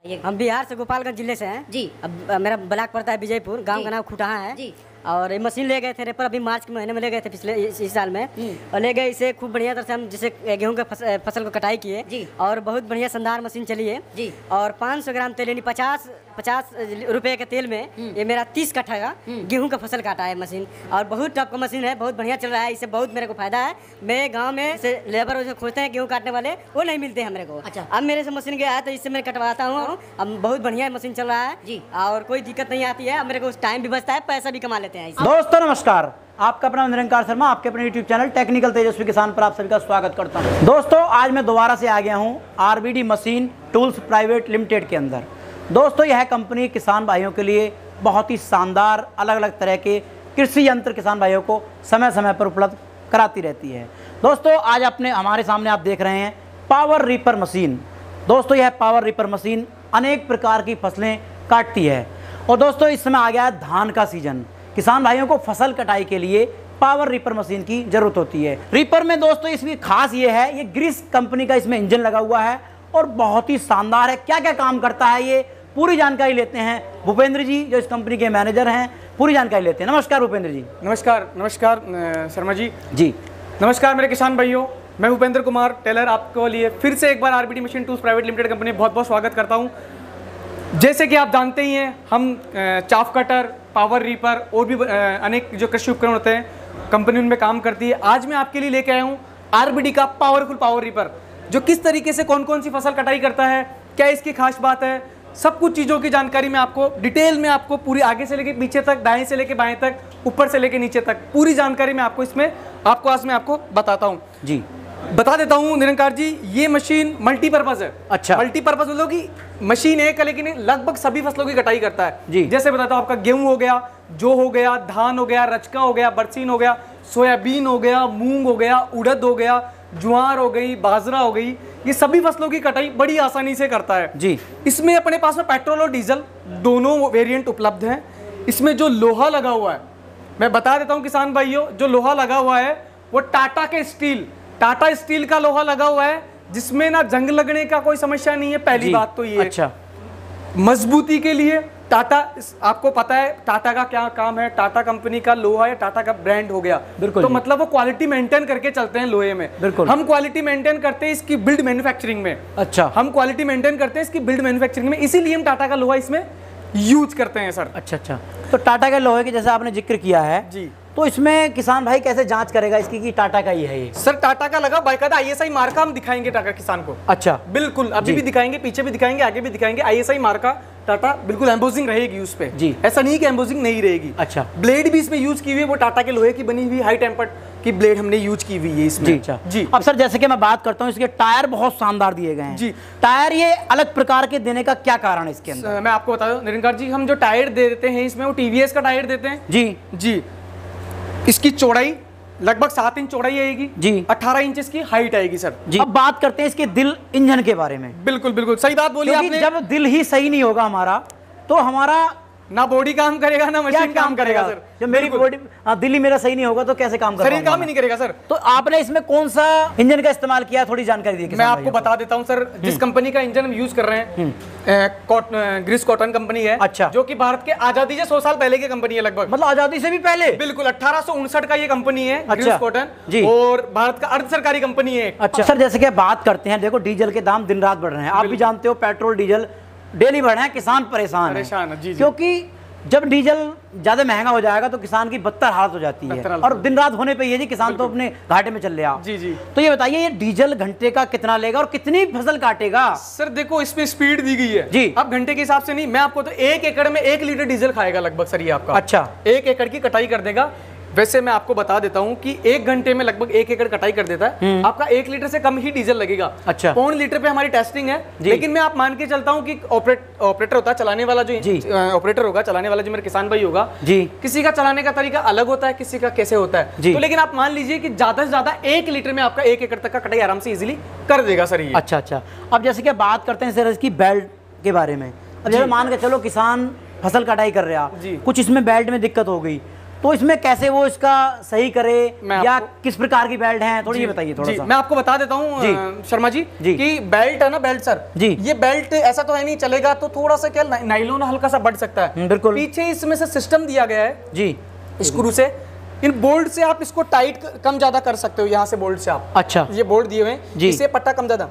हम बिहार से गोपालगंज जिले से हैं जी। अब मेरा ब्लॉक पड़ता है विजयपुर, गांव का नाम खुटहा है जी। और ये मशीन ले गए थे रेपर अभी मार्च के महीने में ले गए थे पिछले इस साल में और ले गए इसे खूब बढ़िया तरह से हम जिसे गेहूं का फसल को कटाई किए जी। और बहुत बढ़िया शानदार मशीन चली है जी। और 500 ग्राम तेल यानी 50 रुपए के तेल में ये मेरा 30 कट्ठा का गेहूं का फसल काटा है मशीन और बहुत टॉप का मशीन है, बहुत बढ़िया चल रहा है। इससे बहुत मेरे को फायदा है। मेरे गाँव में से लेबर जो खोजते हैं गेहूँ काटने वाले वो नहीं मिलते हैं मेरे को। अच्छा। अब मेरे से मशीन गया है तो इससे मैं कटवाता हूँ। अब बहुत बढ़िया मशीन चल रहा है जी। और कोई दिक्कत नहीं आती है। अब मेरे को टाइम भी बचता है, पैसा भी कमा लेते हैं इससे। दोस्तों नमस्कार, आपका अपना निरंकार शर्मा आपके अपने YouTube चैनल टेक्निकल तेजस्वी किसान पर आप सभी का स्वागत करता हूं। दोस्तों आज मैं दोबारा से आ गया हूं RBD machine tools private limited के अंदर। दोस्तों यह कंपनी किसान भाइयों के लिए बहुत ही शानदार अलग अलग तरह के कृषि यंत्र किसान भाइयों को समय समय पर उपलब्ध कराती रहती है। दोस्तों आज हमारे सामने आप देख रहे हैं पावर रीपर मशीन। दोस्तों यह पावर रीपर मशीन अनेक प्रकार की फसलें काटती है और दोस्तों इस समय आ गया है धान का सीजन। किसान भाइयों को फसल कटाई के लिए पावर रीपर मशीन की जरूरत होती है। रीपर में दोस्तों इसकी खास ये है, ये ग्रीस कंपनी का इसमें इंजन लगा हुआ है और बहुत ही शानदार है। क्या क्या काम करता है ये पूरी जानकारी लेते हैं भूपेंद्र जी जो इस कंपनी के मैनेजर हैं, पूरी जानकारी लेते हैं। नमस्कार भूपेंद्र जी। नमस्कार शर्मा जी। जी नमस्कार मेरे किसान भाइयों, मैं भूपेंद्र कुमार टेलर आपको लिए फिर से एक बार RBD machine tools private limited company बहुत बहुत स्वागत करता हूं। जैसे कि आप जानते ही हैं हम चाफ कटर, पावर रीपर और भी अनेक जो कृषि उपकरण होते हैं कंपनी उनमें काम करती है। आज मैं आपके लिए लेके आया हूँ RBD का पावरफुल पावर रीपर जो किस तरीके से कौन कौन सी फसल कटाई करता है, क्या इसकी खास बात है, सब कुछ चीज़ों की जानकारी मैं आपको डिटेल में आपको पूरी आगे से लेके पीछे तक, दाएं से लेके बाएं तक, ऊपर से लेके नीचे तक पूरी जानकारी मैं आपको इसमें आज मैं आपको बताता हूँ। जी बता देता हूँ निरंकार जी, ये मशीन मल्टीपर्पज है। अच्छा। मल्टीपर्पज मतलब कि मशीन एक है लेकिन लगभग सभी फसलों की कटाई करता है। जी। जैसे बताता हूँ आपका गेहूं हो गया, जौ हो गया, धान हो गया, रचका हो गया, बरसीन हो गया, सोयाबीन हो गया, मूंग हो गया, उड़द हो गया, ज्वार हो गई, बाजरा हो गई, ये सभी फसलों की कटाई बड़ी आसानी से करता है। जी। इसमें अपने पास में पेट्रोल और डीजल दोनों वेरिएंट उपलब्ध हैं। इसमें जो लोहा लगा हुआ है मैं बता देता हूँ किसान भाइयों, जो लोहा लगा हुआ है वो टाटा स्टील का लोहा लगा हुआ है जिसमें ना जंग लगने का कोई समस्या नहीं है। पहली बात तो ये। अच्छा। मजबूती के लिए टाटा, आपको पता है टाटा का क्या काम है, टाटा कंपनी का लोहा है, टाटा का ब्रांड हो गया। बिल्कुल। तो मतलब वो क्वालिटी मेंटेन करके चलते हैं लोहे में। बिल्कुल। हम क्वालिटी मेंटेन करते हैं इसकी बिल्ड मैन्युफैक्चरिंग में। अच्छा। हम क्वालिटी मेंटेन करते हैं इसकी बिल्ड मैन्युफैक्चरिंग में, इसीलिए हम टाटा का लोहा इसमें यूज करते हैं सर। अच्छा। तो टाटा के लोहे की जैसे आपने जिक्र किया है जी, तो इसमें किसान भाई कैसे जांच करेगा इसकी कि टाटा का ही है ये? सर टाटा का लगा बाकायदा ISI मार्का हम दिखाएंगे टाटा किसान को। अच्छा। बिल्कुल, अभी भी दिखाएंगे, पीछे भी दिखाएंगे, आगे भी दिखाएंगे। ISI मार्का टाटा बिल्कुल एम्बोजिंग रहेगी उस पे। जी। ऐसा नहीं कि एम्बोजिंग नहीं रहेगी। अच्छा। ब्लेड भी इसमें यूज की हुई है, वो टाटा के लोहे की बनी हुई हाई टेम्पर्ड की ब्लेड हमने यूज की हुई है इसमें। जी। अच्छा जी। अब सर जैसे कि मैं बात करता हूँ इसके टायर बहुत शानदार दिए गए हैं। जी। टायर ये अलग प्रकार के देने का क्या कारण है इसके अंदर? मैं आपको बता दूं निरंकार जी, हम जो टायर दे देते हैं इसमें वो TVS का टायर देते हैं। जी। इसकी चौड़ाई लगभग 7 इंच चौड़ाई आएगी जी। 18 इंच इसकी हाइट आएगी सर। जी। अब बात करते हैं इसके दिल इंजन के बारे में। बिल्कुल सही बात बोली आपने। जब दिल ही सही नहीं होगा हमारा तो हमारा ना बॉडी काम करेगा ना मशीन काम करेगा सर। जब मेरी बॉडी दिल ही मेरा सही नहीं होगा तो कैसे काम करेगा? शरीर काम ही नहीं करेगा सर। तो आपने इसमें कौन सा इंजन का इस्तेमाल किया, थोड़ी जानकारी दी। मैं आपको बता देता हूं सर, जिस कंपनी का इंजन हम यूज कर रहे हैं ग्रीस कॉटन कंपनी है। अच्छा। जो कि भारत के आजादी से 100 साल पहले की कंपनी है लगभग। मतलब आजादी से भी पहले? बिल्कुल, 1859 का ये कंपनी है। अच्छा। ग्रीस कॉटन जी। और भारत का अर्ध सरकारी कंपनी है। अच्छा सर, जैसे कि बात करते हैं, देखो डीजल के दाम दिन रात बढ़ रहे हैं, आप भी जानते हो, पेट्रोल डीजल डेली बढ़ रहे हैं, किसान परेशान है। जी। क्योंकि जब डीजल ज्यादा महंगा हो जाएगा तो किसान की बदतर हालत हो जाती है और दिन रात होने पे ये जी किसान तो अपने घाटे में चल रहा। जी। तो ये बताइए ये डीजल घंटे का कितना लेगा और कितनी फसल काटेगा? सर देखो इसमें स्पीड दी गई है जी। अब घंटे के हिसाब से नहीं, मैं आपको तो 1 एकड़ में 1 लीटर डीजल खाएगा लगभग सर ये आपका। अच्छा। 1 एकड़ की कटाई कर देगा। वैसे मैं आपको बता देता हूं कि 1 घंटे में लगभग 1 एकड़ कटाई कर देता है। आपका 1 लीटर से कम ही डीजल लगेगा। अच्छा। 1.5 लीटर पे हमारी टेस्टिंग है। लेकिन मैं आप मान के चलता हूं कि ऑपरेटर होता है चलाने वाला, जो ऑपरेटर होगा चलाने वाला, जो मेरे किसान भाई होगा जी, किसी का चलाने का तरीका अलग होता है, किसी का कैसे होता है। तो लेकिन आप मान लीजिए कि ज्यादा से ज्यादा 1 लीटर में आपका 1 एकड़ तक का कटाई आराम से इजिली कर देगा सर ये। अच्छा। अब जैसे कि बात करते हैं सर इसकी बेल्ट के बारे में। अब जैसे मान के चलो किसान फसल कटाई कर रहा, कुछ इसमें बेल्ट में दिक्कत हो गई तो इसमें कैसे वो इसका सही करे मैं या किस प्रकार की बेल्ट है, थोड़ी ये बताइए थोड़ा सा। मैं आपको बता देता हूँ शर्मा जी कि बेल्ट है ना, बेल्ट सर जी, ये बेल्ट ऐसा तो है नहीं चलेगा, तो थोड़ा सा क्या नाइलोन हल्का सा बढ़ सकता है। बिल्कुल। पीछे इसमें से सिस्टम दिया गया है जी, स्क्रू से, इन बोल्ट से आप इसको टाइट कम ज्यादा कर सकते हो, यहाँ से बोल्ट से आप। अच्छा, ये बोल्ट दिए हुए हैं, इसे पट्टा कम ज्यादा।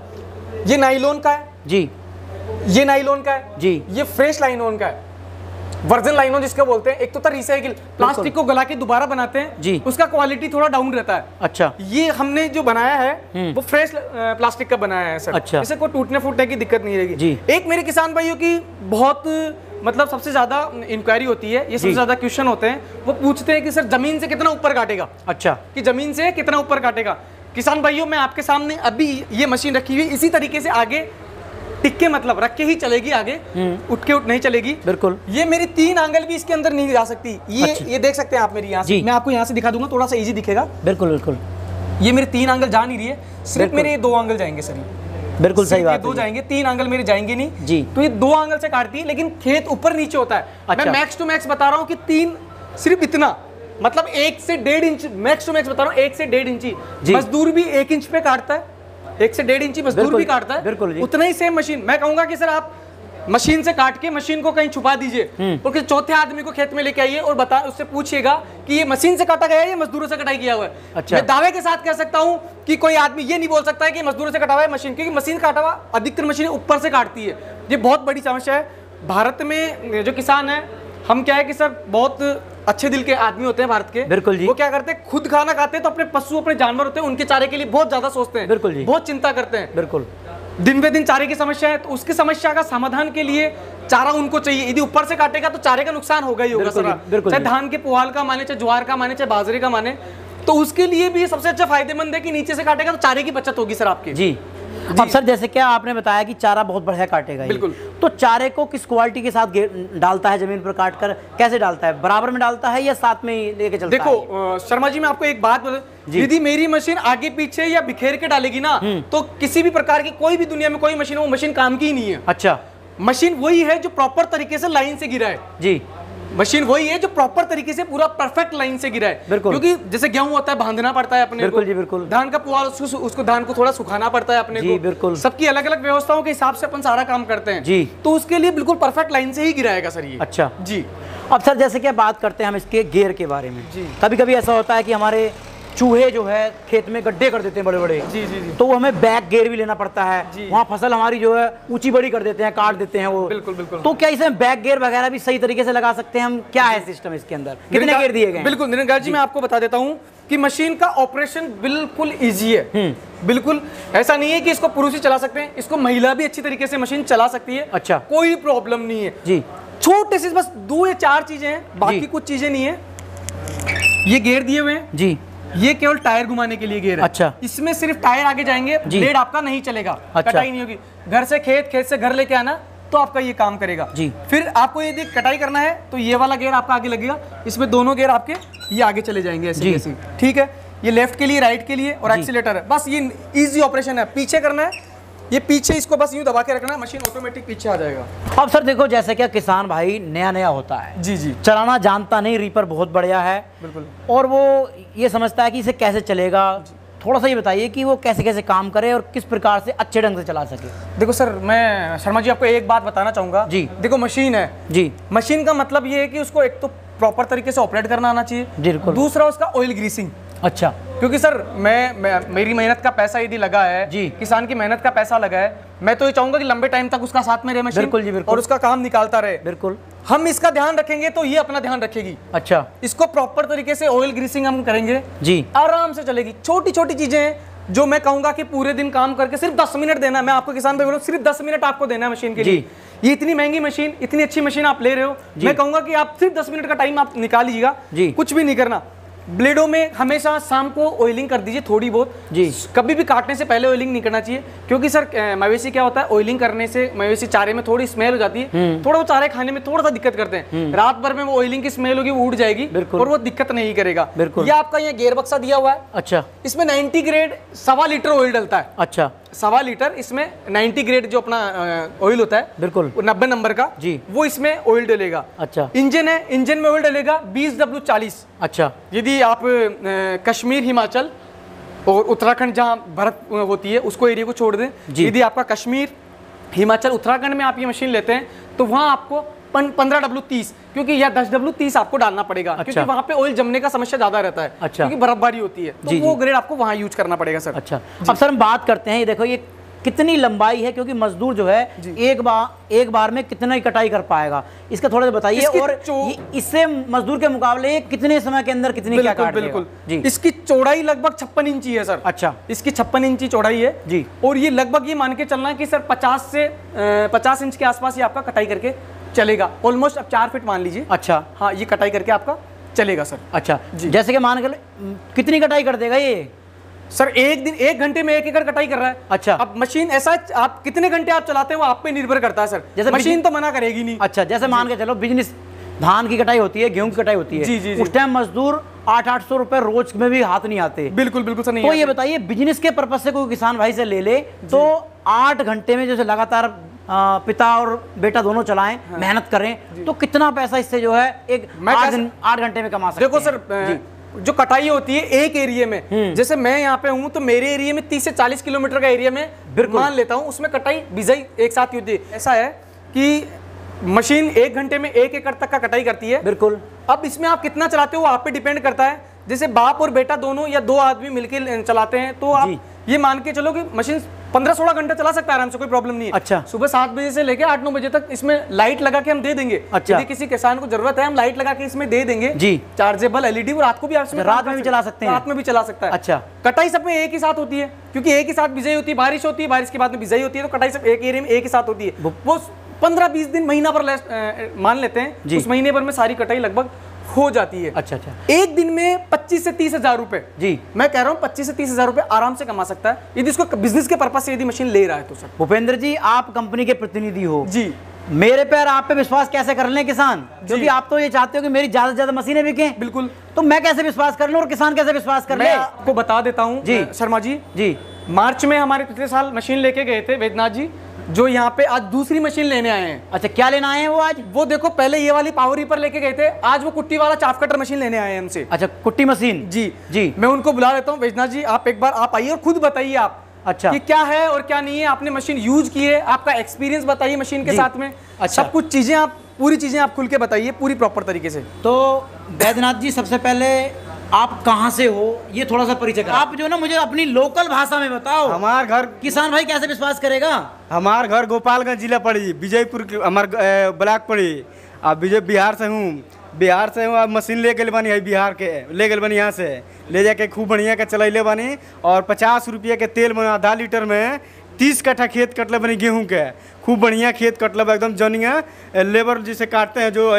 ये नाइलोन का है जी, ये नाइलोन का है जी, ये फ्रेश नाइलोन का है, वर्जन नाइलोन जिसको बोलते हैं। एक तो रिसाइकिल, प्लास्टिक को गला के दोबारा बनाते हैं जी, उसका क्वालिटी थोड़ा डाउन रहता है। अच्छा, ये हमने जो बनाया है वो फ्रेश प्लास्टिक का बनाया है सर। अच्छा, इसे कोई टूटने फूटने की दिक्कत नहीं रहेगी जी। एक मेरे किसान भाइयों की बहुत मतलब सबसे ज्यादा इंक्वायरी होती है, ये सबसे ज्यादा क्वेश्चन होते हैं, वो पूछते हैं कि सर जमीन से कितना ऊपर काटेगा। अच्छा, कि जमीन से कितना ऊपर काटेगा। किसान भाइयों मैं आपके सामने अभी ये मशीन रखी हुई इसी तरीके से आगे टिक के मतलब रख के ही चलेगी, आगे उठ के नहीं चलेगी। बिल्कुल। ये मेरी 3 आंगल भी इसके अंदर नहीं जा सकती। ये अच्छा। ये देख सकते हैं आप मेरी यहाँ से, मैं आपको यहाँ से दिखा दूंगा, थोड़ा सा इजी दिखेगा। बिल्कुल बिल्कुल। ये मेरे 3 आंगल जा नहीं रही है, सिर्फ मेरे 2 आंगल जाएंगे सर। बिल्कुल सही बात है। 2 जाएंगे, 3 आंगल मेरे जाएंगे नहीं जी। तो ये 2 आंगल से काटती है, लेकिन खेत ऊपर नीचे होता है। अच्छा। मैं मैक्स टू मैक्स बता रहा हूँ कि 3 सिर्फ इतना, मतलब 1 से 1.5 इंच, मैक्स टू मैक्स बता रहा हूँ 1 से 1.5 इंची। मजदूर भी 1 इंच पे काटता है, 1 से 1.5 इंची मजदूर भी काटता है। बिल्कुल जी। उतना ही सेम मशीन। मैं कहूंगा कि सर आप मशीन से काट के मशीन को कहीं छुपा दीजिए और किसी चौथे आदमी को खेत में लेके आइए और बता उससे पूछिएगा कि ये मशीन से काटा गया है या मजदूरों से कटाई किया हुआ है। अच्छा। मैं दावे के साथ कह सकता हूं कि कोई आदमी ये नहीं बोल सकता है कि मजदूरों से कटा हुआ है मशीन, क्योंकि मशीन काटा हुआ अधिकतर मशीनें ऊपर से काटती है। ये बहुत बड़ी समस्या है भारत में। जो किसान है, हम क्या है कि सर बहुत अच्छे दिल के आदमी होते हैं भारत के। बिल्कुल जी। वो क्या करते हैं, खुद खाना खाते हैं तो अपने पशु, अपने जानवर होते हैं, उनके चारे के लिए बहुत ज्यादा सोचते हैं। बिल्कुल जी। बहुत चिंता करते हैं। बिल्कुल। दिन पे दिन चारे की समस्या है, तो उसकी समस्या का समाधान के लिए चारा उनको चाहिए। यदि ऊपर से काटेगा तो चारे का नुकसान होगा ही होगा सर, चाहे धान के पुआल का माने, चाहे ज्वार का माने, चाहे बाजरे का माने। तो उसके लिए भी सबसे अच्छा फायदेमंद है कि नीचे से काटेगा तो चारे की बचत होगी सर आपकी। जी। अब सर जैसे क्या आपने बताया कि चारा बहुत बढ़िया काटेगा, बिल्कुल। तो चारे को किस क्वालिटी के साथ डालता है जमीन पर काट कर, कैसे डालता है, बराबर में डालता है या साथ में ही लेके चलता है? देखो शर्मा जी, मैं आपको एक बात बता, यदि मेरी मशीन आगे पीछे या बिखेर के डालेगी ना, तो किसी भी प्रकार की कोई भी दुनिया में कोई मशीन, वो मशीन काम की ही नहीं है। अच्छा। मशीन वही है जो प्रॉपर तरीके से लाइन से गिरा है। जी। मशीन वही है जो प्रॉपर तरीके से पूरा परफेक्ट लाइन से गिरा है। बिल्कुल। क्योंकि जैसे गेहूं होता है, बांधना पड़ता है अपने बिल्कुल को। जी, बिल्कुल। धान का पुआल, उसको धान को थोड़ा सुखाना पड़ता है अपने जी, को। बिल्कुल। सबकी अलग अलग व्यवस्थाओं के हिसाब से अपन सारा काम करते हैं जी। तो उसके लिए बिल्कुल परफेक्ट लाइन से ही गिराएगा सर ये। अच्छा जी। अब सर जैसे कि बात करते हैं हम इसके गेयर के बारे में। जी। कभी कभी ऐसा होता है कि हमारे चूहे जो है खेत में गड्ढे कर देते हैं बड़े बड़े। जी जी जी। तो वो हमें बैक गेयर भी लेना पड़ता है, जी। वहाँ फसल हमारी जो है ऊंची बड़ी कर देते हैं, काट देते हैं वो। बिल्कुल बिल्कुल। तो क्या इसमें बैक गेयर वगैरह भी सही तरीके से लगा सकते हैं हम? क्या है सिस्टम इसके अंदर, कितने गेयर दिए गए हैं? बिल्कुल निरंकार जी, मैं आपको बता देता हूँ कि मशीन का ऑपरेशन बिल्कुल इजी है। बिल्कुल ऐसा नहीं है कि इसको पुरुष ही चला सकते हैं, इसको महिला भी अच्छी तरीके से मशीन चला सकती है। अच्छा। कोई प्रॉब्लम नहीं है जी। छोटे से बस 2 या 4 चीजें हैं, बाकी कुछ चीजें नहीं है। ये गेयर दिए हुए हैं जी। ये केवल टायर घुमाने के लिए गेयर है। अच्छा। इसमें सिर्फ टायर आगे जाएंगे, ब्लेड आपका नहीं चलेगा। अच्छा। कटाई नहीं होगी। घर से खेत, खेत से घर लेके आना तो आपका ये काम करेगा। जी। फिर आपको यदि कटाई करना है तो ये वाला गेयर आपका आगे लगेगा, इसमें दोनों गेयर आपके ये आगे चले जाएंगे ऐसे ऐसे। ठीक है, ये लेफ्ट के लिए, राइट के लिए और एक्सीलेटर है। बस ये इजी ऑपरेशन है। पीछे करना है, ये पीछे इसको बस यूं दबा के रखना है, मशीन ऑटोमेटिक पीछे आ जाएगा। अब सर देखो, जैसे क्या किसान भाई नया नया होता है, जी जी, चलाना जानता नहीं, रीपर बहुत बढ़िया है बिल्कुल, और वो ये समझता है कि इसे कैसे चलेगा। थोड़ा सा ये बताइए कि वो कैसे कैसे काम करे और किस प्रकार से अच्छे ढंग से चला सके। देखो सर, मैं शर्मा जी आपको एक बात बताना चाहूंगा। जी। देखो मशीन है जी। मशीन का मतलब ये है कि उसको एक तो प्रॉपर तरीके से ऑपरेट करना आना चाहिए, बिल्कुल। दूसरा उसका ऑयल ग्रीसिंग। अच्छा। क्योंकि सर मेरी मेहनत का पैसा यदि लगा है, जी, किसान की मेहनत का पैसा लगा है, मैं तो ये चाहूंगा कि लंबे टाइम तक उसका साथ में रहे मशीन। बिल्कुल जी, बिल्कुल। और उसका काम निकालता रहे। बिल्कुल। हम इसका ध्यान रखेंगे तो ये अपना ध्यान रखेगी। अच्छा। इसको प्रॉपर तरीके से ऑयल ग्रीसिंग हम करेंगे जी, आराम से चलेगी। छोटी छोटी चीजें हैं जो मैं कहूंगा कि पूरे दिन काम करके सिर्फ 10 मिनट देना है। मैं आपको किसान भाई बोलूं, सिर्फ 10 मिनट आपको देना है मशीन के लिए। ये इतनी महंगी मशीन, इतनी अच्छी मशीन आप ले रहे हो, मैं कहूंगा कि आप सिर्फ 10 मिनट का टाइम आप निकाल लीजिएगा। कुछ भी नहीं करना। ब्लेडों में हमेशा शाम को ऑयलिंग कर दीजिए थोड़ी बहुत जी। कभी भी काटने से पहले ऑयलिंग नहीं करना चाहिए, क्योंकि सर मवेशी क्या होता है, ऑयलिंग करने से मवेशी चारे में थोड़ी स्मेल हो जाती है, थोड़ा वो चारे खाने में थोड़ा सा दिक्कत करते हैं। रात भर में वो ऑयलिंग की स्मेल होगी, वो उड़ जाएगी और वो दिक्कत नहीं करेगा। ये आपका ये गेयर बक्सा दिया हुआ है। अच्छा। इसमें 90 ग्रेड 1.25 लीटर ऑयल डलता है। अच्छा। 1.25 लीटर इसमें 90 ग्रेड जो अपना ऑयल होता है, बिल्कुल 90 नंबर का जी, वो इसमें ऑयल डलेगा। अच्छा। इंजन है, इंजन में ऑयल डलेगा 20W40। अच्छा। यदि आप कश्मीर, हिमाचल और उत्तराखंड जहाँ बर्फ होती है उसको एरिया को छोड़ दें, यदि आपका कश्मीर, हिमाचल, उत्तराखंड में आप ये मशीन लेते हैं तो वहाँ आपको 15W30, क्योंकि या 10W30 आपको डालना पड़ेगा। अच्छा। क्योंकि वहाँ पे ऑयल जमने का समस्या ज्यादा रहता है। अच्छा। क्योंकि बर्फबारी होती है, तो वो ग्रेड आपको वहाँ यूज करना पड़ेगा सर। अच्छा, अब सर हम बात करते हैं, ये देखो ये कितनी लंबाई है, क्योंकि मजदूर जो है एक बार में कितना ही कटाई कर पाएगा, इसका थोड़ा सा बताइए। और इससे मजदूर के मुकाबले कितने समय के अंदर कितनी क्या काट बिल्कुल जी। इसकी चौड़ाई लगभग 56 इंची है सर। अच्छा, इसकी 56 इंची चौड़ाई है जी। और ये लगभग ये मान के चलना है कि सर 50 इंच के आसपास ये आपका कटाई करके चलेगा। ऑलमोस्ट अब 4 फीट मान लीजिए। अच्छा, हाँ, ये कटाई करके आपका चलेगा सर। अच्छा, जैसे कि मान के कितनी कटाई कर देगा ये सर? एक घंटे में 1 एकड़ कटाई कर रहा है। अच्छा। अब मशीन ऐसा आप कितने घंटे आप चलाते हैं वो आप पे निर्भर करता है सर। जैसे मशीन तो मना करेगी नहीं। अच्छा, जैसे मान के चलो बिजनेस, धान की कटाई होती है, गेहूं की कटाई होती है, जी, जी, जी। उस टाइम मजदूर 800-800 रुपए रोज में भी हाथ नहीं आते। बिल्कुल बिल्कुल सर, नहीं तो ये आते। बताइए, बिजनेस के पर्पज से कोई किसान भाई से ले ले तो 8 घंटे में जैसे लगातार पिता और बेटा दोनों चलाएं, मेहनत करें, तो कितना पैसा इससे जो है एक 8 घंटे में कमा सकते हैं? देखो सर, जो कटाई होती है एक एरिया में, जैसे मैं यहाँ पे हूँ तो मेरे एरिया में 30 से 40 किलोमीटर का एरिया में मान लेता हूँ, उसमें कटाई बिजाई एक साथ होती है। ऐसा है कि मशीन 1 घंटे में 1 एकड़ तक का कटाई करती है। बिल्कुल। अब इसमें आप कितना चलाते हो वो आप पे डिपेंड करता है। जैसे बाप और बेटा दोनों या 2 आदमी मिलकर चलाते हैं तो आप ये मान के चलो कि मशीन 15-16 घंटे चला सकता है आराम से, कोई प्रॉब्लम नहीं है। अच्छा। सुबह 7 बजे से लेकर 8-9 बजे तक इसमें लाइट लगा के हम दे देंगे। अच्छा। यदि किसी किसान को जरूरत है हम लाइट लगा के इसमें दे देंगे जी, चार्जेबल LED, और रात को भी आप रात में भी चला सकते हैं। रात में भी चला सकता है। अच्छा। कटाई सब में एक ही साथ होती है, क्योंकि एक ही साथ बिजाई होती है, बारिश होती है, बारिश के बाद में बिजाई होती है, तो कटाई सब एक एरिया में एक ही साथ होती है। वो 15-20 दिन, महीना भर मान लेते हैं, उस महीने भर में सारी कटाई लगभग हो जाती है। अच्छा अच्छा। एक दिन में 25 से 30 हजार रुपए, जी मैं कह रहा हूँ 25 से 30 हजार रुपए आराम से कमा सकता है यदि इसको बिजनेस के पर्पज से यदि मशीन ले रहा है तो। सर भूपेंद्र जी, आप कंपनी के प्रतिनिधि हो जी, मेरे पे और आप पे विश्वास कैसे कर लें किसान? क्योंकि आप तो ये चाहते हो कि मेरी ज्यादा से ज्यादा मशीनें बिकें। बिल्कुल। तो मैं कैसे विश्वास कर लूं और किसान कैसे विश्वास कर ले? मैं आपको बता देता हूँ जी शर्मा जी। जी, मार्च में हमारे पिछले साल मशीन लेके गए थे वैद्यनाथ जी, जो यहाँ पे आज दूसरी मशीन लेने आए हैं। अच्छा, क्या लेना आए हैं वो आज? वो देखो, पहले ये वाली पावर रीपर लेके गए थे, आज वो कुट्टी वाला चाफ कटर मशीन लेने आए हैं हमसे। अच्छा, कुट्टी मशीन। जी जी, मैं उनको बुला लेता हूँ। वैद्यनाथ जी, आप एक बार आप आइए और खुद बताइए आप अच्छा कि क्या है और क्या नहीं है, आपने मशीन यूज की है, आपका एक्सपीरियंस बताइए मशीन के साथ में। अच्छा, सब कुछ चीजें आप पूरी चीजें आप खुल के बताइए पूरी प्रॉपर तरीके से। तो वैद्यनाथ जी, सबसे पहले आप कहाँ से हो ये थोड़ा सा परिचय करो। आप जो ना मुझे अपनी लोकल भाषा में बताओ। हमार घर, किसान भाई कैसे विश्वास करेगा? हमार घर गोपालगंज जिला पड़ी, विजयपुर हमार ब्लॉक पड़ी। अब बिहार से हूँ, अब मशीन ले गए बानी है, बिहार के ले गए बानी, यहाँ से ले जाके खूब बढ़िया के चलैले बानी, और 50 रुपये के तेल में आधा लीटर में 30 कट्ठा खेत कटले बनी गेहूं के। खूब बढ़िया खेत कटल एकदम जनिया, लेबर जिसे काटते हैं, जो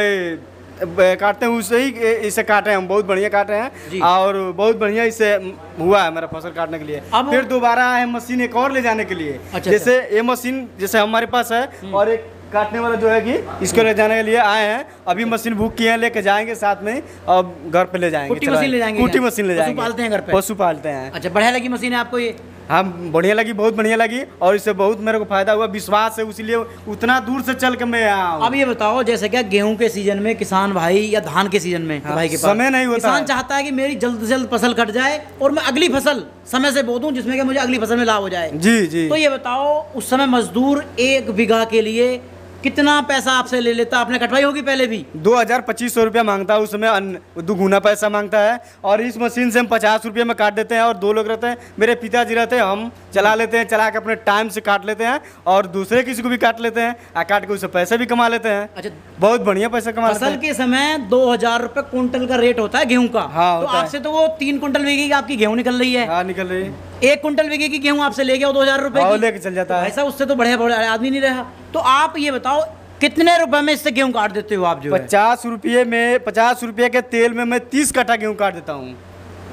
काटते हैं उससे ही इसे काटे हैं हम, बहुत बढ़िया काटे हैं और बहुत बढ़िया इसे हुआ है मेरा फसल काटने के लिए। फिर दोबारा आए मशीन एक और ले जाने के लिए। अच्छा, जैसे ये मशीन जैसे हमारे पास है, और एक काटने वाला जो है कि इसको ले जाने के लिए आए हैं, अभी मशीन बुक किए हैं, लेके जाएंगे साथ में और घर पे ले जाएंगे। कुट्टी मशीन ले जाएंगे? कुट्टी मशीन ले जाएंगे। पशु पालते हैं घर पे? पशु पालते हैं। अच्छा, बढ़िया लगी मशीन आपको ये? हाँ, बढ़िया लगी, बहुत बढ़िया लगी, और इससे बहुत मेरे को फायदा हुआ, विश्वास है, इसलिए उतना दूर से चल के मैं आया हूँ। अब ये बताओ, जैसे क्या गेहूं के सीजन में किसान भाई या धान के सीजन में भाई के पास समय नहीं होता, किसान चाहता है कि मेरी जल्द से जल्द फसल कट जाए और मैं अगली फसल समय से बो दूं, जिसमें कि मुझे अगली फसल में लाभ हो जाए। जी जी। तो ये बताओ, उस समय मजदूर 1 बीघा के लिए कितना पैसा आपसे ले लेता? आपने कटवाई होगी पहले भी? 2200 रुपया मांगता है, उसमें दुगुना पैसा मांगता है, और इस मशीन से हम 50 रुपये में काट देते हैं, और 2 लोग रहते हैं, मेरे पिताजी रहते हैं, हम चला लेते हैं, चला के अपने टाइम से काट लेते हैं, और दूसरे किसी को भी काट लेते हैं, काट के उससे पैसे भी कमा लेते हैं। अच्छा, बहुत बढ़िया पैसा कमा लेते हैं। फसल के समय 2000 रुपये कुंटल का रेट होता है गेहूँ का। हाँ, तो आपसे तो वो 3 कुंटल बिकेगी आपकी गेहूँ निकल रही है। हाँ, निकल रही है। 1 कुंटल बिके की गेहूँ आपसे ले गया 2000 रुपये लेके चल जाता है। ऐसा उससे तो बढ़िया आदमी नहीं रहा। तो आप ये बताओ, कितने रुपए में इससे गेहूं काट देते हो आप? जो 50 रुपये में, 50 रुपये के तेल में मैं 30 कट्ठा गेहूं काट देता हूँ।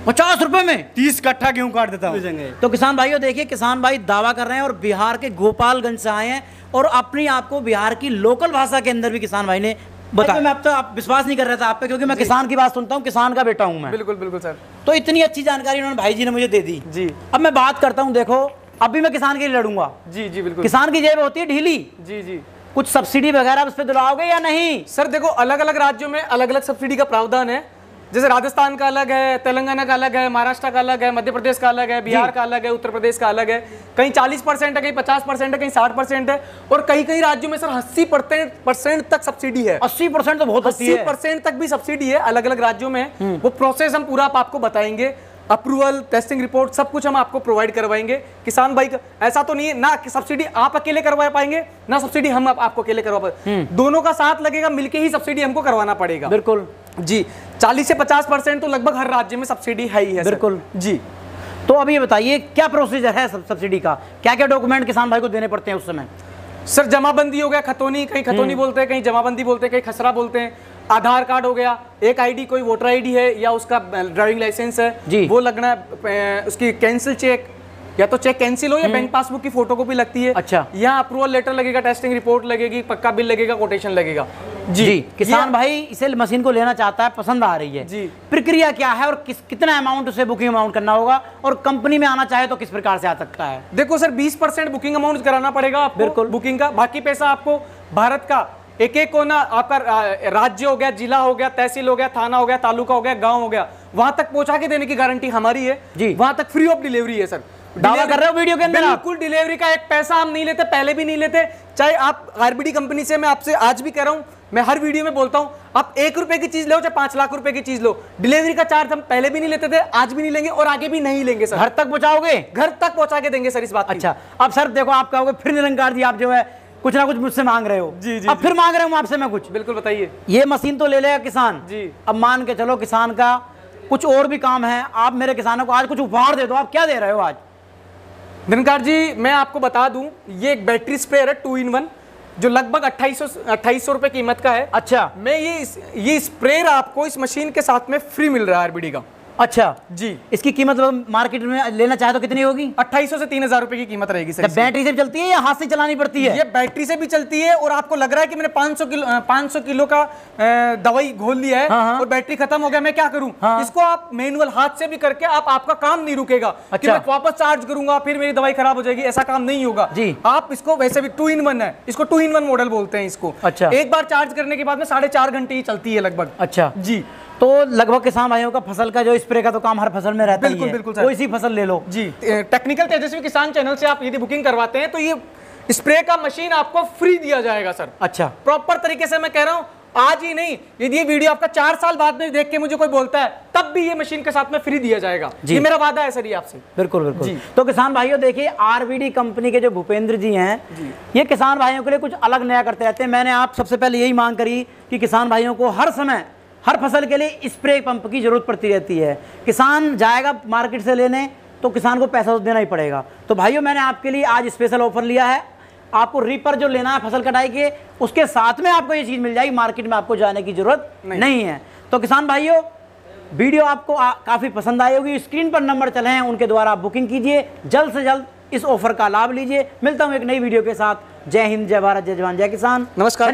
50 रुपए में 30 कट्ठा गेहूं काट देता हूँ। तो किसान भाइयों, देखिए, किसान भाई दावा कर रहे हैं और बिहार के गोपालगंज से आए हैं, और अपनी आपको बिहार की लोकल भाषा के अंदर भी किसान भाई ने बताया। मैं अब तो आप विश्वास नहीं कर रहा था आप पे, क्योंकि मैं किसान की बात सुनता हूँ, किसान का बेटा हूँ मैं। बिल्कुल बिल्कुल सर। तो इतनी अच्छी जानकारी उन्होंने भाई जी ने मुझे दे दी। जी। अब मैं बात करता हूँ, देखो अब भी मैं किसान के लिए लड़ूंगा। जी जी बिल्कुल। किसान की जेब होती है ढीली। जी जी। कुछ सब्सिडी वगैरह उस पर दिलाओगे या नहीं? सर देखो, अलग अलग राज्यों में अलग अलग सब्सिडी का प्रावधान है। जैसे राजस्थान का अलग है, तेलंगाना का अलग है, महाराष्ट्र का अलग है, मध्य प्रदेश का अलग है, बिहार का अलग है, उत्तर प्रदेश का अलग है। कहीं 40% है, कहीं 50% है, कहीं 60% है, और कई कई राज्यों में सर 80% तक सब्सिडी है। 80% तो बहुत होती है। 80% तक भी सब्सिडी है अलग अलग राज्यों में। वो प्रोसेस हम पूरा आपको बताएंगे, अप्रूवल, टेस्टिंग रिपोर्ट सब कुछ हम आपको प्रोवाइड करवाएंगे। किसान भाई ऐसा तो नहीं है ना कि सब्सिडी आप अकेले करवा पाएंगे ना सब्सिडी हम आपको अकेले करवा पाएंगे, दोनों का साथ लगेगा, मिलके ही सब्सिडी हमको करवाना पड़ेगा। बिल्कुल जी। 40 से 50% तो लगभग हर राज्य में सब्सिडी है ही है सर। बिल्कुल जी। तो अब ये बताइए क्या प्रोसीजर है सब्सिडी का, क्या क्या डॉक्यूमेंट किसान भाई को देने पड़ते हैं उस समय? सर जमाबंदी हो गया, खतौनी, कहीं खतौनी बोलते हैं, कहीं जमाबंदी बोलते हैं, कहीं खसरा बोलते हैं। आधार कार्ड हो गया, एक आईडी, कोई वोटर आईडी है या उसका ड्राइविंग लाइसेंस है जी, वो लगना है। उसकी कैंसिल चेक, या तो चेक कैंसिल हो या बैंक पासबुक की फोटोकॉपी लगती है। अच्छा। यहाँ अप्रूवल लेटर लगेगा, टेस्टिंग रिपोर्ट लगेगी, पक्का बिल लगेगा, कोटेशन लगेगा। जी। किसान भाई इसे मशीन को लेना चाहता है, पसंद आ रही है जी, प्रक्रिया क्या है और कितना अमाउंट उसे बुकिंग अमाउंट करना होगा, और कंपनी में आना चाहे तो किस प्रकार से आ सकता है? देखो सर 20% बुकिंग अमाउंट कराना पड़ेगा आपको। बिल्कुल। बुकिंग का बाकी पैसा आपको भारत का एक एक कोना, आपका राज्य हो गया, जिला हो गया, तहसील हो गया, थाना हो गया, तालुका हो गया, गांव हो गया, वहां तक पहुंचा के देने की गारंटी हमारी है जी। वहां तक फ्री ऑफ डिलीवरी है सर। दावा कर रहे हो वीडियो के अंदर? बिल्कुल, डिलीवरी का एक पैसा हम नहीं लेते, पहले भी नहीं लेते। चाहे आप आरबीडी कंपनी से, मैं आपसे आज भी कह रहा हूं, मैं हर वीडियो में बोलता हूं, आप 1 रुपए की चीज लो चाहे 5 लाख रुपए की चीज लो, डिलीवरी का चार्ज हम पहले भी नहीं लेते थे, आज भी नहीं लेंगे और आगे भी नहीं लेंगे सर। घर तक पहुंचाओगे? घर तक पहुंचा के देंगे सर इस बात की। अच्छा। अब सर देखो, आप कहोगे फिर निरंकार जी आप जो है कुछ ना कुछ मुझसे मांग रहे हो। जी, जी, अब जी। फिर मांग रहे हूं आपसे मैं कुछ। बिल्कुल बताइए। ये मशीन तो ले लेगा किसान जी। अब मान के चलो किसान का कुछ और भी काम है, आप मेरे किसानों को आज कुछ उपहार दे दो। आप क्या दे रहे हो आज? निरंकार जी मैं आपको बता दूं, ये एक बैटरी स्प्रे है 2 in 1 जो लगभग 2800 रुपए कीमत का है। अच्छा। मैं ये स्प्रे आपको इस मशीन के साथ में फ्री मिल रहा है आरबीडी का। अच्छा जी। इसकी कीमत मार्केट में लेना चाहे तो कितनी होगी? 2800 से 3000 रुपए की कीमत रहेगी सर। बैटरी से चलती है या हाथ से चलानी पड़ती है? ये बैटरी से भी चलती है, और आपको लग रहा है कि मैंने 500 किलो का दवाई घोल लिया है और बैटरी खत्म हो गया, मैं क्या करूं? इसको आप मैनुअल हाथ से भी करके आपका काम नहीं रुकेगा कि मैं वापस चार्ज करूंगा फिर मेरी दवाई खराब हो जाएगी, ऐसा काम नहीं होगा जी। आप इसको वैसे भी 2 in 1 है, इसको 2 in 1 मॉडल बोलते हैं इसको। अच्छा। एक बार चार्ज करने के बाद में 4.5 घंटे ही चलती है लगभग। अच्छा जी। तो लगभग किसान भाइयों का फसल का जो स्प्रे का तो काम हर फसल में रहता ही है। बिल्कुल बिल्कुल सर। कोई सी फसल ले लो। जी। टेक्निकल तेजस्वी किसान चैनल से आप यदि बुकिंग करवाते हैं तो ये स्प्रे का मशीन आपको फ्री दिया जाएगा सर। अच्छा। प्रॉपर तरीके से मैं कह रहा हूं, आज ही नहीं, यदि ये वीडियो आपका 4 साल बाद में देख के मुझे कोई बोलता है तब भी ये मशीन के साथ में फ्री दिया जाएगा। ये मेरा वादा है सर ये आपसे। बिल्कुल बिल्कुल जी। तो किसान भाइयों देखिए, आरबीडी कंपनी के जो भूपेंद्र जी हैं ये किसान भाइयों के लिए कुछ अलग नया करते रहते हैं। मैंने आप सबसे पहले यही मांग करी कि किसान भाइयों को हर समय हर फसल के लिए स्प्रे पंप की जरूरत पड़ती रहती है। किसान जाएगा मार्केट से लेने तो किसान को पैसा तो देना ही पड़ेगा। तो भाइयों मैंने आपके लिए आज स्पेशल ऑफर लिया है। आपको रीपर जो लेना है फसल कटाई के, उसके साथ में आपको ये चीज़ मिल जाएगी, मार्केट में आपको जाने की जरूरत नहीं है। तो किसान भाइयों वीडियो आपको काफ़ी पसंद आई होगी। स्क्रीन पर नंबर चले हैं, उनके द्वारा आप बुकिंग कीजिए, जल्द से जल्द इस ऑफर का लाभ लीजिए। मिलता हूँ एक नई वीडियो के साथ। जय हिंद, जय भारत, जय जवान, जय किसान। नमस्कार।